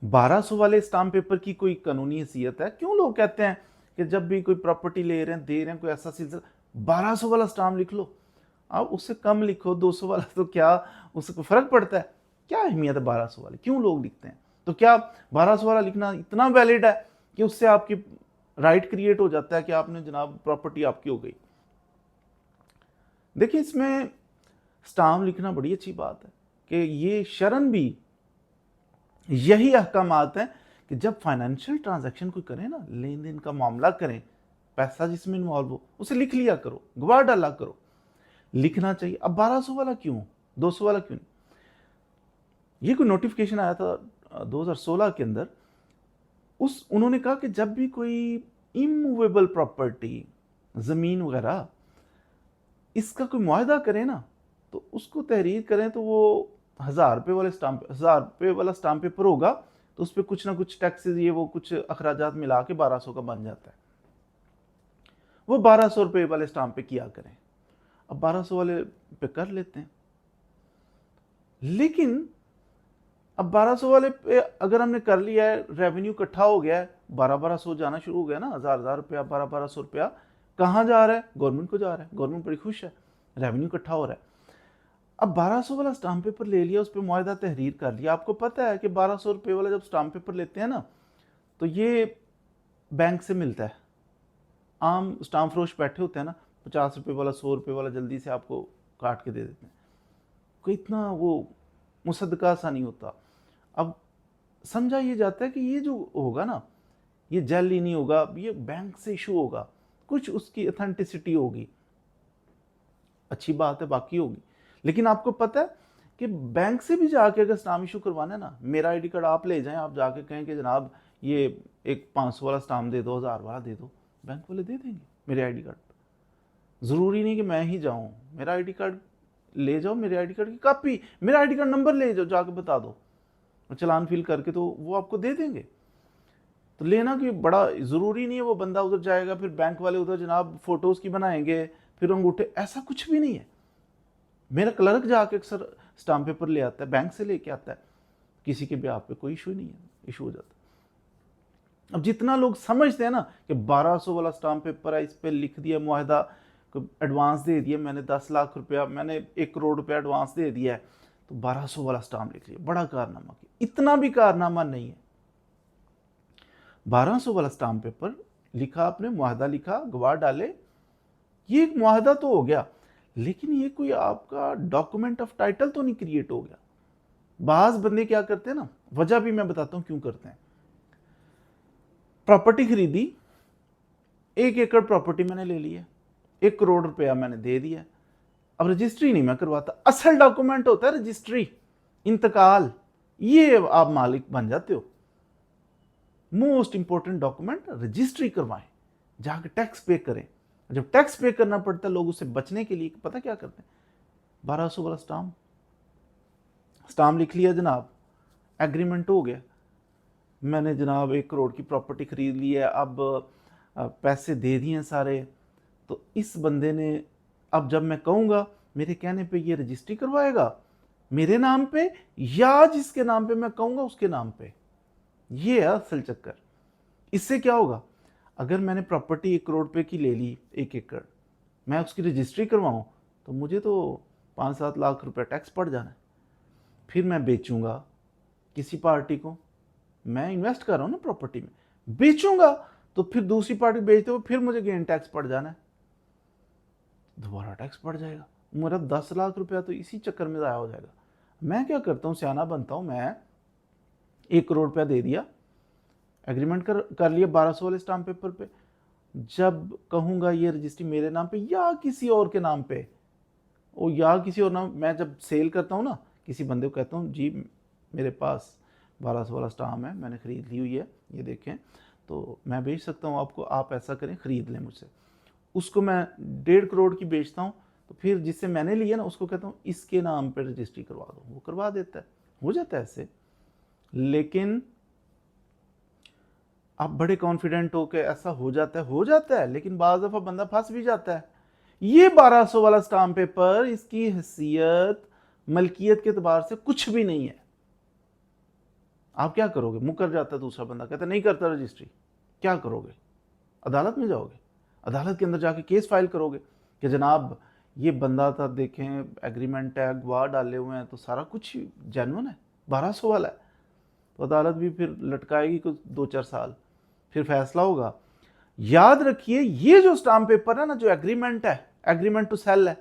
1200 वाले stamp paper की कोई कानूनी हैसियत है? क्यों लोग कहते हैं कि जब भी कोई प्रॉपर्टी ले रहे हैं, दे रहे हैं, कोई ऐसा सिलसिला 1200 वाला स्टाम्प लिख लो। आप उससे कम लिखो, 200 वाला, तो क्या उसको फर्क पड़ता है? क्या अहमियत है 1200 वाली? क्यों लोग लिखते हैं? तो क्या 1200 वाला लिखना इतना वैलिड है कि उससे आपकी राइट क्रिएट हो जाता है कि आपने जनाब प्रॉपर्टी आपकी हो गई? देखिए, इसमें स्टाम्प लिखना बड़ी अच्छी बात है कि ये शरन भी यही अहकामात हैं कि जब फाइनेंशियल ट्रांजैक्शन कोई करें ना, लेन देन का मामला करें, पैसा जिसमें इन्वॉल्व हो, उसे लिख लिया करो, गवाह डाला करो, लिखना चाहिए। अब 1200 वाला क्यों, 200 वाला क्यों नहीं? ये कोई नोटिफिकेशन आया था 2016 के अंदर, उन्होंने कहा कि जब भी कोई इमूवेबल प्रॉपर्टी, जमीन वगैरह, इसका कोई मुआहदा करें ना, तो उसको तहरीर करें तो वो 1000 रुपये वाला स्टाम्प पेपर होगा, तो उस पर कुछ ना कुछ टैक्सेस, ये वो कुछ अखराजात मिला के 1200 का बन जाता है। वो 1200 रुपये वाले स्टाम्प पे किया करें। अब 1200 वाले पे कर लेते हैं, लेकिन अब 1200 वाले पे अगर हमने कर लिया है, रेवेन्यू इकट्ठा हो गया है, 1200 जाना शुरू हो गया ना, 1000 रुपया, 1200 रुपया कहाँ जा रहा है? गवर्नमेंट को जा रहा है। गवर्नमेंट बड़ी खुश है, रेवेन्यू इकट्ठा हो रहा है। अब 1200 वाला स्टाम्प पेपर ले लिया, उस पर मुआहदा तहरीर कर लिया। आपको पता है कि 1200 रुपये वाला जब स्टाम्प पेपर लेते हैं ना, तो ये बैंक से मिलता है। आम स्टाम्प फरोश बैठे होते हैं ना, 50 रुपये वाला, 100 रुपये वाला जल्दी से आपको काट के दे देते हैं। कोई इतना वो मुसद्दका सा नहीं होता। अब समझा ये जाता है कि ये जो होगा ना, ये जेल ही नहीं होगा, ये बैंक से इशू होगा, कुछ उसकी ऑथेंटिसिटी होगी। अच्छी बात है, बाकी होगी। लेकिन आपको पता है कि बैंक से भी जाके अगर स्टाम्प इशू करवाना है ना, मेरा आईडी कार्ड आप ले जाएं, आप जाके कहें कि जनाब ये एक 500 वाला स्टाम्प दे दो, 1000 वाला दे दो, बैंक वाले दे देंगे मेरे आईडी कार्ड पर। ज़रूरी नहीं कि मैं ही जाऊं, मेरा आईडी कार्ड ले जाओ, मेरे आईडी कार्ड की कॉपी, मेरा आईडी कार्ड नंबर ले जाओ, जाके बता दो, चलान फिल करके, तो वो आपको दे देंगे। तो लेना कि बड़ा ज़रूरी नहीं है वो बंदा उधर जाएगा, फिर बैंक वाले उधर जनाब फ़ोटोज़ की बनाएंगे, फिर अंगूठे, ऐसा कुछ भी नहीं है। मेरा क्लर्क जाके अक्सर स्टाम्प पेपर ले आता है, बैंक से लेके आता है, किसी के ब्याह पे कोई इशू नहीं है, इशू हो जाता है। अब जितना लोग समझते हैं ना कि 1200 वाला स्टाम्प पेपर है, इस पर लिख दिया मुआहदा, एडवांस दे दिया मैंने 10 लाख रुपया, मैंने 1 करोड़ रुपया एडवांस दे दिया है, तो 1200 वाला स्टाम्प लिख लिया, बड़ा कारनामा किया। इतना भी कारनामा नहीं है। 1200 वाला स्टाम्प पेपर लिखा आपने, मुआहदा लिखा, गवाह डाले, ये एक मुआहदा तो हो गया, लेकिन ये कोई आपका डॉक्यूमेंट ऑफ टाइटल तो नहीं क्रिएट हो गया। बाज बंदे क्या करते हैं ना, वजह भी मैं बताता हूं क्यों करते हैं। प्रॉपर्टी खरीदी, 1 एकड़ प्रॉपर्टी मैंने ले ली है, 1 करोड़ रुपया मैंने दे दिया। अब रजिस्ट्री नहीं मैं करवाता, असल डॉक्यूमेंट होता है रजिस्ट्री, इंतकाल, ये आप मालिक बन जाते हो। मोस्ट इंपॉर्टेंट डॉक्यूमेंट रजिस्ट्री करवाएं, जाकर टैक्स पे करें। जब टैक्स पे करना पड़ता है, लोग उससे बचने के लिए पता क्या करते हैं, 1200 वाला स्टाम्प लिख लिया जनाब, एग्रीमेंट हो गया, मैंने जनाब 1 करोड़ की प्रॉपर्टी खरीद ली है, अब पैसे दे दिए सारे। तो इस बंदे ने, अब जब मैं कहूँगा मेरे कहने पे ये रजिस्ट्री करवाएगा मेरे नाम पे, या जिसके नाम पे मैं कहूँगा उसके नाम पे। ये है असल चक्कर। इससे क्या होगा, अगर मैंने प्रॉपर्टी 1 करोड़ रुपए की ले ली, 1 एकड़, मैं उसकी रजिस्ट्री करवाऊँ, तो मुझे तो 5-7 लाख रुपए टैक्स पड़ जाना है। फिर मैं बेचूंगा किसी पार्टी को, मैं इन्वेस्ट कर रहा हूँ ना प्रॉपर्टी में, बेचूंगा, तो फिर दूसरी पार्टी बेचते हुए फिर मुझे गेन टैक्स पड़ जाना है, दोबारा टैक्स पड़ जाएगा, मेरा 10 लाख रुपया तो इसी चक्कर में ज़ाया हो जाएगा। मैं क्या करता हूँ, सियाना बनता हूँ, मैं 1 करोड़ रुपया दे दिया, एग्रीमेंट कर लिया 1200 वाले स्टाम्प पेपर पे। जब कहूँगा ये रजिस्ट्री मेरे नाम पे या किसी और के नाम पे, ओ या किसी और नाम, मैं जब सेल करता हूँ ना, किसी बंदे को कहता हूँ जी मेरे पास 1200 वाला स्टाम्प है, मैंने ख़रीद ली हुई है, ये देखें, तो मैं बेच सकता हूँ आपको, आप ऐसा करें ख़रीद लें मुझसे। उसको मैं 1.5 करोड़ की बेचता हूँ, तो फिर जिससे मैंने लिया ना, उसको कहता हूँ इसके नाम पर रजिस्ट्री करवा दो, वो करवा देता है, हो जाता है ऐसे। लेकिन आप बड़े कॉन्फिडेंट हो के ऐसा हो जाता है, लेकिन बाज़ दफ़ा बंदा फंस भी जाता है। ये 1200 वाला स्टाम्प पेपर, इसकी हैसियत मलकियत के एतबार से कुछ भी नहीं है। आप क्या करोगे? मुकर जाता है दूसरा बंदा, कहता है नहीं करता रजिस्ट्री, क्या करोगे? अदालत में जाओगे, अदालत के अंदर जाके केस फाइल करोगे कि जनाब ये बंदा था, देखें एग्रीमेंट है, गवाह डाले हुए हैं, तो सारा कुछ जेन्युइन है, 1200 वाला है। तो अदालत भी फिर लटकाएगी कुछ 2-4 साल, फिर फैसला होगा। याद रखिए ये जो स्टाम्प पेपर है ना, जो एग्रीमेंट है, एग्रीमेंट टू सेल है,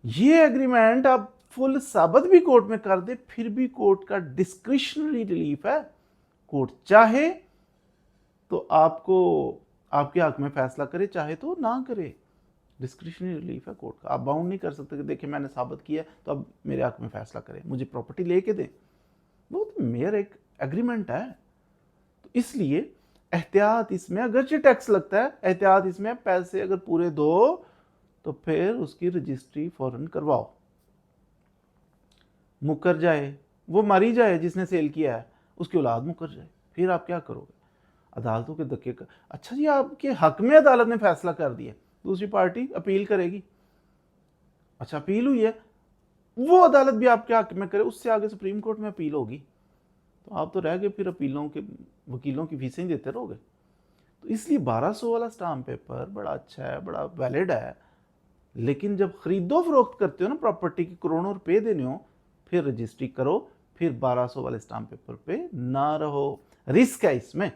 ये एग्रीमेंट आप फुल साबित भी कोर्ट में कर दे, फिर भी कोर्ट का डिस्क्रिशनरी रिलीफ है। कोर्ट चाहे तो आपको आपके हक में फैसला करे, चाहे तो ना करे। डिस्क्रिशनरी रिलीफ है कोर्ट का, आप बाउंड नहीं कर सकते कि देखिए मैंने साबित किया तो अब मेरे हक में फैसला करें, मुझे प्रॉपर्टी लेके दें। वो तो मेयर एक एग्रीमेंट है। तो इसलिए एहतियात इसमें, अगरचे टैक्स लगता है, एहतियात इसमें पैसे अगर पूरे दो तो फिर उसकी रजिस्ट्री फौरन करवाओ। मुकर जाए, वो मरी जाए जिसने सेल किया है, उसकी औलाद मुकर जाए, फिर आप क्या करोगे? अदालतों के धक्के का। अच्छा जी, आपके हक में अदालत ने फैसला कर दिया, दूसरी पार्टी अपील करेगी। अच्छा अपील हुई है, वो अदालत भी आपके हक में करे, उससे आगे सुप्रीम कोर्ट में अपील होगी, तो आप तो रह गए फिर अपीलों के वकीलों की फीसें देते रहोगे। तो इसलिए 1200 वाला स्टाम्प पेपर बड़ा अच्छा है, बड़ा वैलिड है, लेकिन जब खरीदो फरोख्त करते हो ना प्रॉपर्टी की, करोड़ों रुपए देने हो, फिर रजिस्ट्री करो, फिर 1200 वाले स्टाम्प पेपर पे ना रहो। रिस्क है इसमें।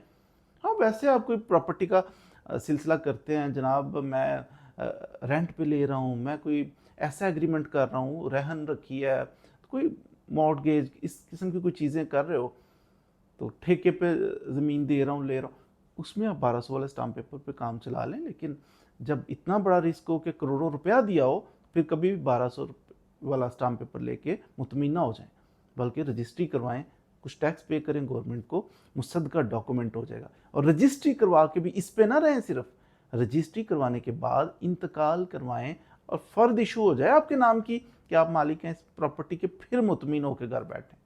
हाँ वैसे आप कोई प्रॉपर्टी का सिलसिला करते हैं, जनाब मैं रेंट पे ले रहा हूँ, मैं कोई ऐसा एग्रीमेंट कर रहा हूँ, रहन रखी है, तो कोई मॉर्टगेज इस किस्म की कोई चीज़ें कर रहे हो, तो ठेके पे ज़मीन दे रहा हूँ, ले रहा हूँ, उसमें आप 1200 वाले स्टाम्प पेपर पे काम चला लें। लेकिन जब इतना बड़ा रिस्क हो कि करोड़ों रुपया दिया हो, फिर कभी भी 1200 वाला स्टाम्प पेपर लेके मुतमिन ना हो जाएं, बल्कि रजिस्ट्री करवाएं, कुछ टैक्स पे करें गवर्नमेंट को, मुसद्दका डॉक्यूमेंट हो जाएगा। और रजिस्ट्री करवा के भी इस पे ना रहें, सिर्फ रजिस्ट्री करवाने के बाद इंतकाल करवाएं और फर्द इशू हो जाए आपके नाम की कि आप मालिक हैं इस प्रॉपर्टी के, फिर मुतमिन होकर घर बैठें।